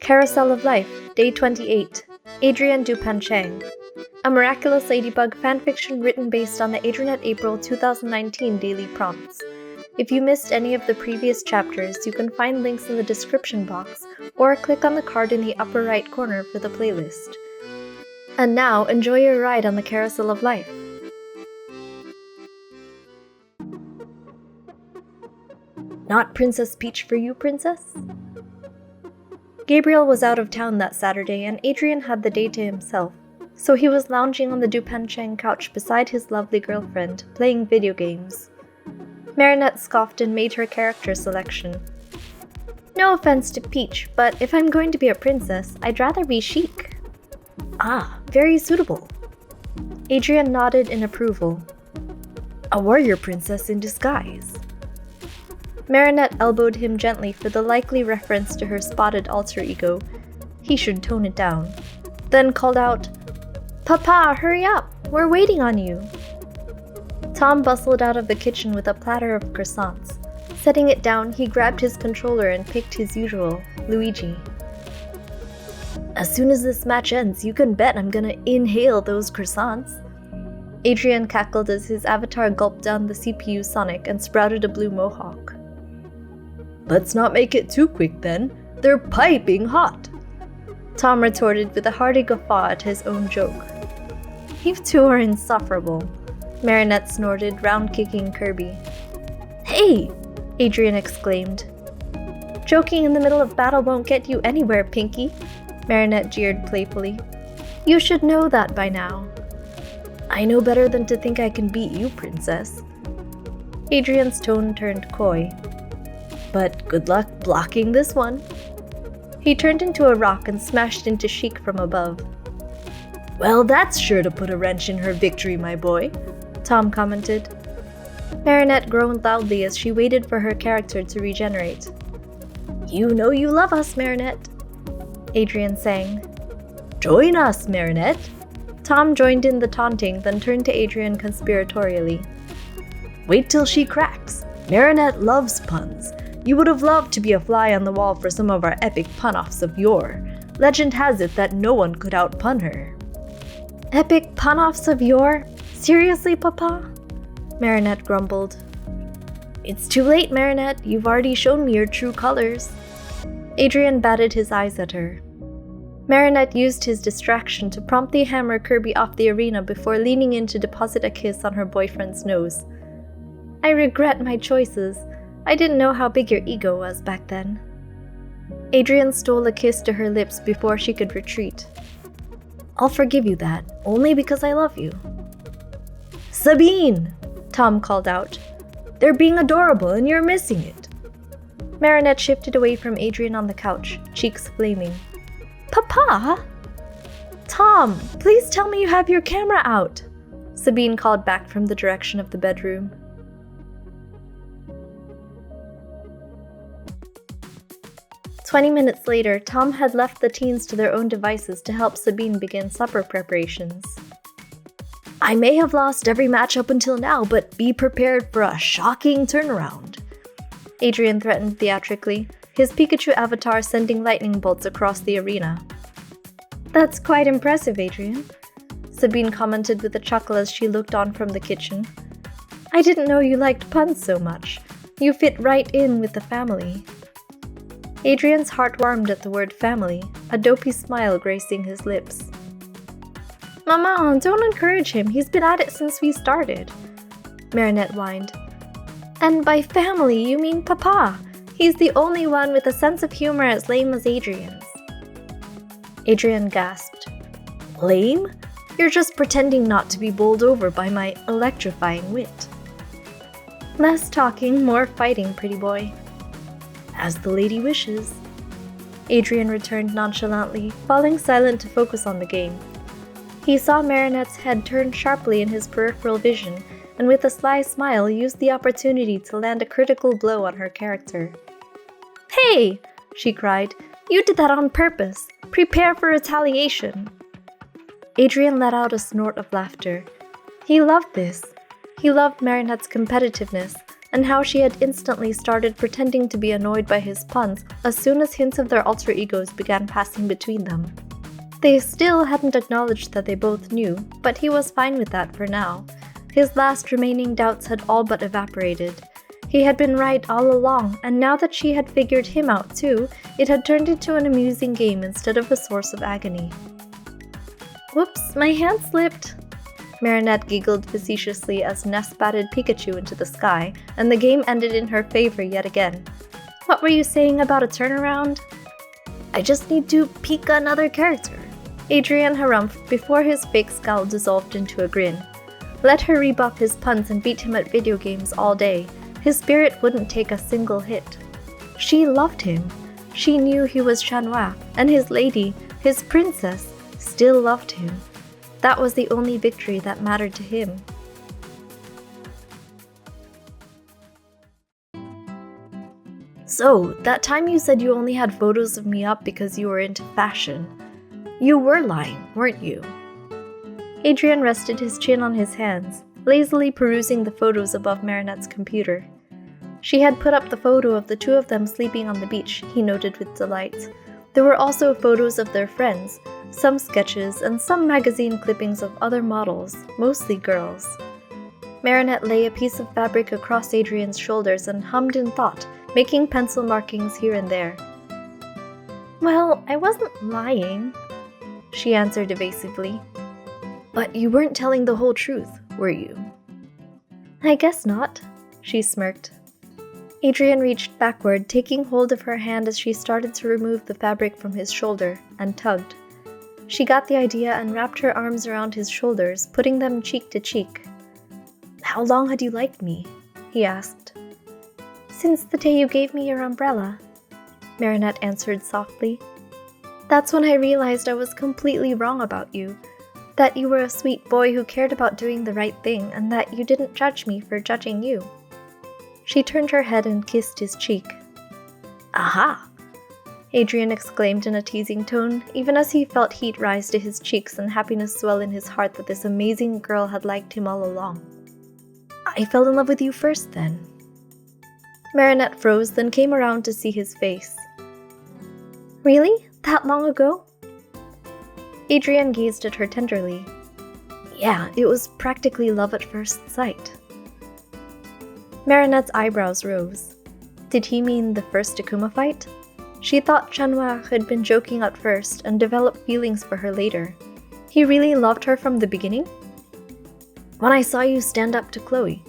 Carousel of Life, Day 28, Adrien Dupain-Cheng. A Miraculous Ladybug fanfiction written based on the Adrinette April 2019 daily prompts. If you missed any of the previous chapters, you can find links in the description box or click on the card in the upper right corner for the playlist. And now, enjoy your ride on the Carousel of Life. Not Princess Peach for you, Princess? Gabriel was out of town that Saturday and Adrien had the day to himself, so he was lounging on the Dupain-Cheng couch beside his lovely girlfriend, playing video games. Marinette scoffed and made her character selection. No offense to Peach, but if I'm going to be a princess, I'd rather be chic. Ah, very suitable. Adrien nodded in approval. A warrior princess in disguise. Marinette elbowed him gently for the likely reference to her spotted alter ego. He should tone it down. Then called out, "Papa, hurry up! We're waiting on you!" Tom bustled out of the kitchen with a platter of croissants. Setting it down, he grabbed his controller and picked his usual, Luigi. As soon as this match ends, you can bet I'm gonna inhale those croissants. Adrien cackled as his avatar gulped down the CPU Sonic and sprouted a blue mohawk. Let's not make it too quick then. They're piping hot. Tom retorted with a hearty guffaw at his own joke. You two are insufferable. Marinette snorted, round-kicking Kirby. Hey! Adrien exclaimed. Joking in the middle of battle won't get you anywhere, Pinky. Marinette jeered playfully. You should know that by now. I know better than to think I can beat you, Princess. Adrien's tone turned coy. But good luck blocking this one. He turned into a rock and smashed into Chic from above. Well, that's sure to put a wrench in her victory, my boy, Tom commented. Marinette groaned loudly as she waited for her character to regenerate. You know you love us, Marinette, Adrien sang. Join us, Marinette. Tom joined in the taunting, then turned to Adrien conspiratorially. Wait till she cracks. Marinette loves puns. You would have loved to be a fly on the wall for some of our epic pun-offs of yore. Legend has it that no one could out-pun her. Epic pun-offs of yore? Seriously, Papa? Marinette grumbled. It's too late, Marinette. You've already shown me your true colors. Adrien batted his eyes at her. Marinette used his distraction to promptly hammer Kirby off the arena before leaning in to deposit a kiss on her boyfriend's nose. I regret my choices. I didn't know how big your ego was back then. Adrien stole a kiss to her lips before she could retreat. I'll forgive you that, only because I love you. Sabine! Tom called out. They're being adorable and you're missing it. Marinette shifted away from Adrien on the couch, cheeks flaming. Papa! Tom, please tell me you have your camera out, Sabine called back from the direction of the bedroom. "20 minutes later, Tom had left the teens to their own devices to help Sabine begin supper preparations. I may have lost every match up until now, but be prepared for a shocking turnaround, Adrien threatened theatrically, his Pikachu avatar sending lightning bolts across the arena. That's quite impressive, Adrien, Sabine commented with a chuckle as she looked on from the kitchen. I didn't know you liked puns so much. You fit right in with the family. Adrien's heart warmed at the word family, a dopey smile gracing his lips. Mama, don't encourage him. He's been at it since we started, Marinette whined. And by family, you mean Papa. He's the only one with a sense of humor as lame as Adrien's. Adrien gasped. Lame? You're just pretending not to be bowled over by my electrifying wit. Less talking, more fighting, pretty boy. As the lady wishes. Adrien returned nonchalantly, falling silent to focus on the game. He saw Marinette's head turn sharply in his peripheral vision, and with a sly smile used the opportunity to land a critical blow on her character. Hey! She cried. You did that on purpose. Prepare for retaliation. Adrien let out a snort of laughter. He loved this. He loved Marinette's competitiveness, and how she had instantly started pretending to be annoyed by his puns as soon as hints of their alter egos began passing between them. They still hadn't acknowledged that they both knew, but he was fine with that for now. His last remaining doubts had all but evaporated. He had been right all along, and now that she had figured him out too, it had turned into an amusing game instead of a source of agony. "Whoops, my hand slipped!" Marinette giggled facetiously as Ness batted Pikachu into the sky, and the game ended in her favor yet again. "What were you saying about a turnaround?" "I just need to pick another character," Adrien harumphed before his fake scowl dissolved into a grin. Let her rebuff his puns and beat him at video games all day. His spirit wouldn't take a single hit. She loved him. She knew he was Chanois, and his lady, his princess, still loved him. That was the only victory that mattered to him. "So, that time you said you only had photos of me up because you were into fashion. You were lying, weren't you?" Adrien rested his chin on his hands, lazily perusing the photos above Marinette's computer. She had put up the photo of the two of them sleeping on the beach, he noted with delight. There were also photos of their friends, some sketches, and some magazine clippings of other models, mostly girls. Marinette lay a piece of fabric across Adrien's shoulders and hummed in thought, making pencil markings here and there. "Well, I wasn't lying," she answered evasively. "But you weren't telling the whole truth, were you?" "I guess not," she smirked. Adrien reached backward, taking hold of her hand as she started to remove the fabric from his shoulder, and tugged. She got the idea and wrapped her arms around his shoulders, putting them cheek to cheek. "How long had you liked me?" he asked. "Since the day you gave me your umbrella," Marinette answered softly. "That's when I realized I was completely wrong about you, that you were a sweet boy who cared about doing the right thing, and that you didn't judge me for judging you." She turned her head and kissed his cheek. "Aha!" Adrien exclaimed in a teasing tone, even as he felt heat rise to his cheeks and happiness swell in his heart that this amazing girl had liked him all along. "I fell in love with you first, then." Marinette froze, then came around to see his face. "Really? That long ago?" Adrien gazed at her tenderly. "Yeah, it was practically love at first sight." Marinette's eyebrows rose. Did he mean the first Akuma fight? She thought Chanois had been joking at first and developed feelings for her later. He really loved her from the beginning? "When I saw you stand up to Chloe."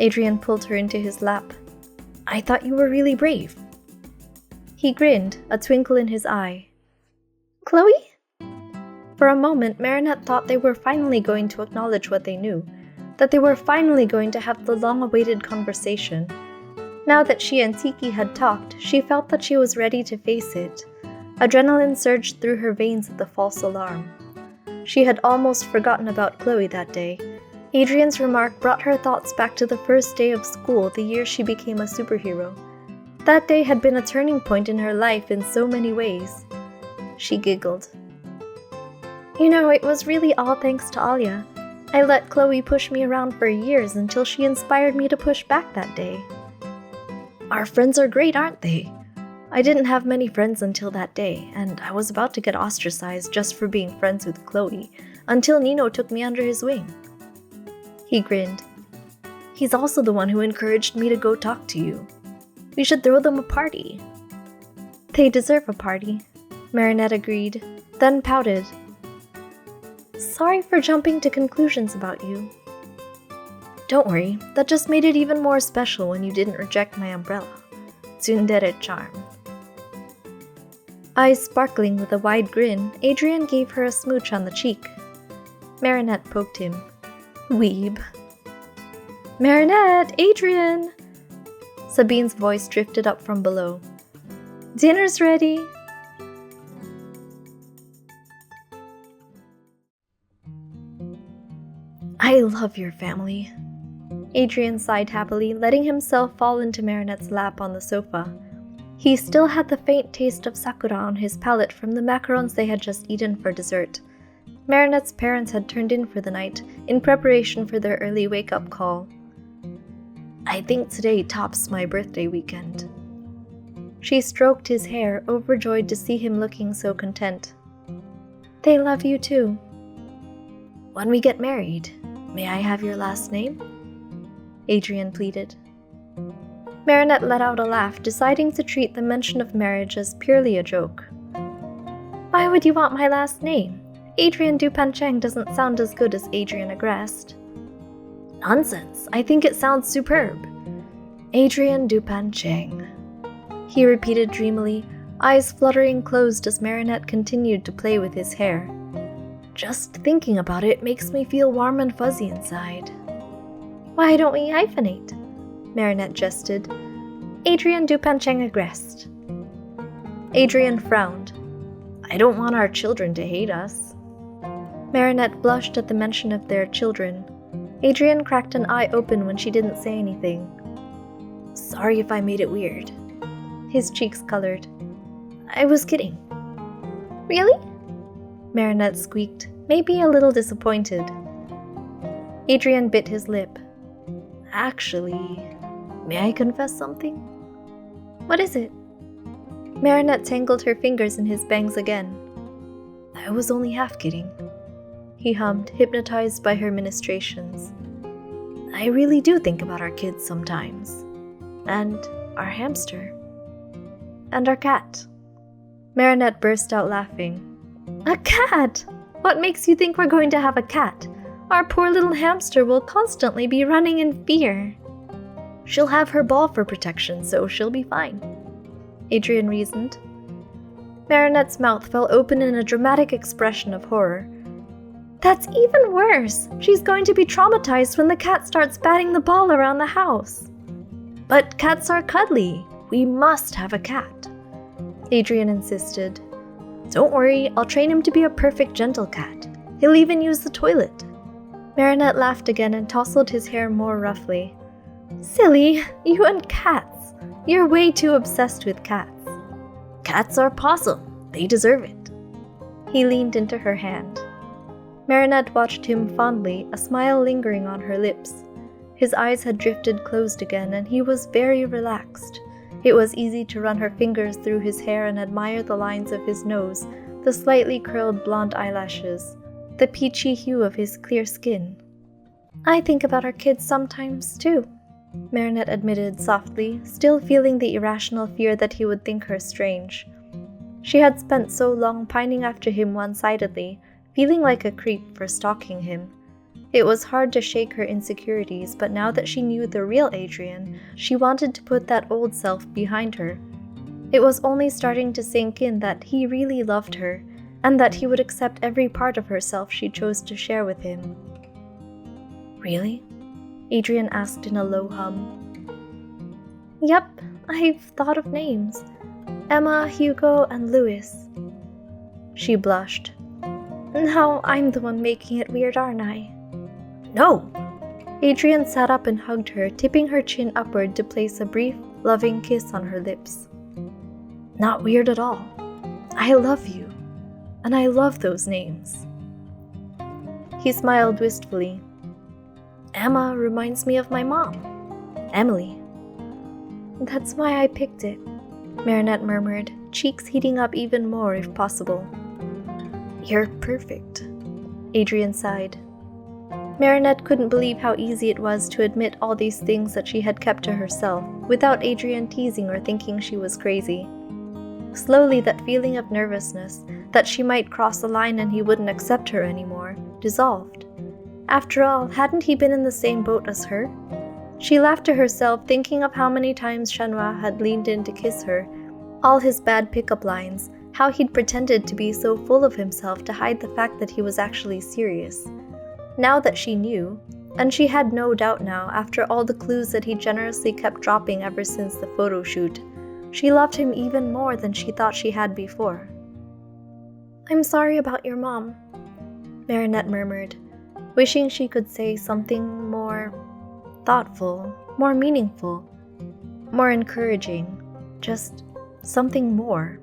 Adrien pulled her into his lap. "I thought you were really brave." He grinned, a twinkle in his eye. "Chloe?" For a moment, Marinette thought they were finally going to acknowledge what they knew, that they were finally going to have the long-awaited conversation. Now that she and Tiki had talked, she felt that she was ready to face it. Adrenaline surged through her veins at the false alarm. She had almost forgotten about Chloe that day. Adrien's remark brought her thoughts back to the first day of school the year she became a superhero. That day had been a turning point in her life in so many ways. She giggled. "You know, it was really all thanks to Alia. I let Chloe push me around for years until she inspired me to push back that day." "Our friends are great, aren't they? I didn't have many friends until that day, and I was about to get ostracized just for being friends with Chloe, until Nino took me under his wing." He grinned. "He's also the one who encouraged me to go talk to you. We should throw them a party." "They deserve a party," Marinette agreed, then pouted. "Sorry for jumping to conclusions about you." "Don't worry, that just made it even more special when you didn't reject my umbrella. Tsundere charm." Eyes sparkling with a wide grin, Adrien gave her a smooch on the cheek. Marinette poked him. "Weeb." "Marinette! Adrien!" Sabine's voice drifted up from below. "Dinner's ready!" "I love your family." Adrien sighed happily, letting himself fall into Marinette's lap on the sofa. He still had the faint taste of sakura on his palate from the macarons they had just eaten for dessert. Marinette's parents had turned in for the night, in preparation for their early wake-up call. I think today tops my birthday weekend." She stroked his hair, overjoyed to see him looking so content. "They love you too." "When we get married, may I have your last name?" Adrien pleaded. Marinette let out a laugh, deciding to treat the mention of marriage as purely a joke. "Why would you want my last name? Adrien Dupain-Cheng doesn't sound as good as Adrien Agreste." "Nonsense, I think it sounds superb. Adrien Dupain-Cheng," he repeated dreamily, eyes fluttering closed as Marinette continued to play with his hair. "Just thinking about it makes me feel warm and fuzzy inside." "Why don't we hyphenate?" Marinette jested. "Adrien Dupain-Cheng Agreste." Adrien frowned. "I don't want our children to hate us." Marinette blushed at the mention of their children. Adrien cracked an eye open when she didn't say anything. "Sorry if I made it weird." His cheeks colored. "I was kidding." "Really?" Marinette squeaked, maybe a little disappointed. Adrien bit his lip. "Actually, may I confess something?" "What is it?" Marinette tangled her fingers in his bangs again. "I was only half kidding," he hummed, hypnotized by her ministrations. "I really do think about our kids sometimes. And our hamster. And our cat." Marinette burst out laughing. "A cat? What makes you think we're going to have a cat? Our poor little hamster will constantly be running in fear." "She'll have her ball for protection, so she'll be fine," Adrien reasoned. Marinette's mouth fell open in a dramatic expression of horror. "That's even worse! She's going to be traumatized when the cat starts batting the ball around the house." "But cats are cuddly. We must have a cat," Adrien insisted. "Don't worry, I'll train him to be a perfect gentle cat. He'll even use the toilet." Marinette laughed again and tousled his hair more roughly. "Silly, you and cats. You're way too obsessed with cats." "Cats are possum. They deserve it." He leaned into her hand. Marinette watched him fondly, a smile lingering on her lips. His eyes had drifted closed again, and he was very relaxed. It was easy to run her fingers through his hair and admire the lines of his nose, the slightly curled blonde eyelashes, the peachy hue of his clear skin. "I think about our kids sometimes, too," Marinette admitted softly, still feeling the irrational fear that he would think her strange. She had spent so long pining after him one-sidedly, feeling like a creep for stalking him. It was hard to shake her insecurities, but now that she knew the real Adrien, she wanted to put that old self behind her. It was only starting to sink in that he really loved her, and that he would accept every part of herself she chose to share with him. "Really?" Adrien asked in a low hum. "Yep, I've thought of names. Emma, Hugo, and Louis." She blushed. "Now I'm the one making it weird, aren't I?" "No!" Adrien sat up and hugged her, tipping her chin upward to place a brief, loving kiss on her lips. "Not weird at all. I love you. And I love those names." He smiled wistfully. "Emma reminds me of my mom, Emily." "That's why I picked it," Marinette murmured, cheeks heating up even more if possible. "You're perfect," Adrien sighed. Marinette couldn't believe how easy it was to admit all these things that she had kept to herself, without Adrien teasing or thinking she was crazy. Slowly, that feeling of nervousness, that she might cross the line and he wouldn't accept her anymore, dissolved. After all, hadn't he been in the same boat as her? She laughed to herself, thinking of how many times Chanois had leaned in to kiss her, all his bad pickup lines, how he'd pretended to be so full of himself to hide the fact that he was actually serious. Now that she knew, and she had no doubt now after all the clues that he generously kept dropping ever since the photo shoot, she loved him even more than she thought she had before. "I'm sorry about your mom," Marinette murmured, wishing she could say something more thoughtful, more meaningful, more encouraging, just something more.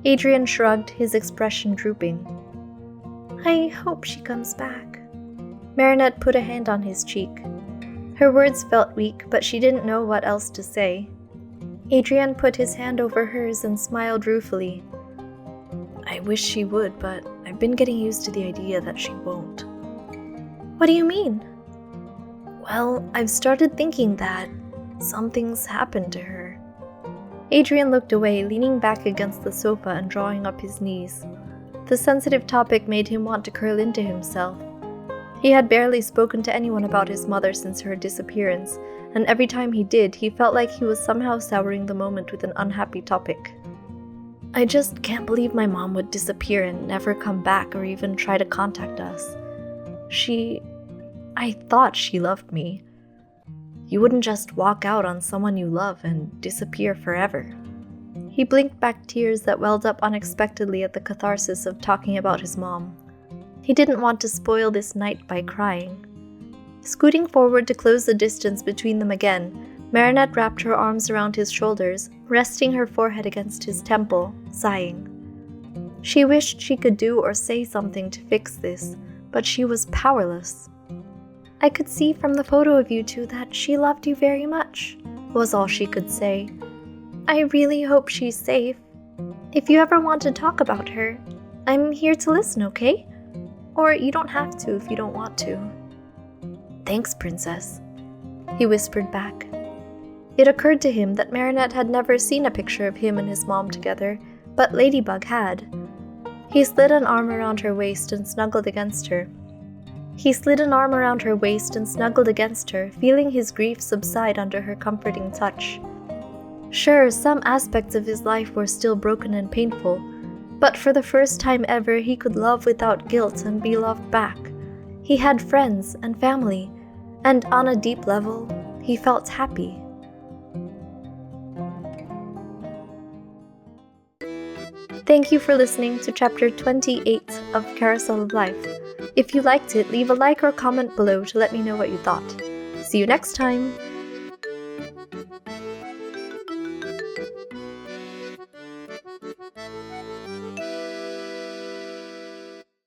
Adrien shrugged, his expression drooping. "I hope she comes back." Marinette put a hand on his cheek. Her words felt weak, but she didn't know what else to say. Adrien put his hand over hers and smiled ruefully. I wish she would, but I've been getting used to the idea that she won't. What do you mean? Well, I've started thinking that something's happened to her. Adrien looked away, leaning back against the sofa and drawing up his knees. The sensitive topic made him want to curl into himself. He had barely spoken to anyone about his mother since her disappearance, and every time he did, he felt like he was somehow souring the moment with an unhappy topic. I just can't believe my mom would disappear and never come back or even try to contact us. I thought she loved me. You wouldn't just walk out on someone you love and disappear forever. He blinked back tears that welled up unexpectedly at the catharsis of talking about his mom. He didn't want to spoil this night by crying. Scooting forward to close the distance between them again, Marinette wrapped her arms around his shoulders, resting her forehead against his temple, sighing. She wished she could do or say something to fix this, but she was powerless. I could see from the photo of you two that she loved you very much, was all she could say. I really hope she's safe. If you ever want to talk about her, I'm here to listen, okay? Or you don't have to if you don't want to. Thanks, princess, he whispered back. It occurred to him that Marinette had never seen a picture of him and his mom together, but Ladybug had. He slid an arm around her waist and snuggled against her. Feeling his grief subside under her comforting touch. Sure, some aspects of his life were still broken and painful, but for the first time ever he could love without guilt and be loved back. He had friends and family, and on a deep level, he felt happy. Thank you for listening to Chapter 28 of Carousel of Life. If you liked it, leave a like or comment below to let me know what you thought. See you next time!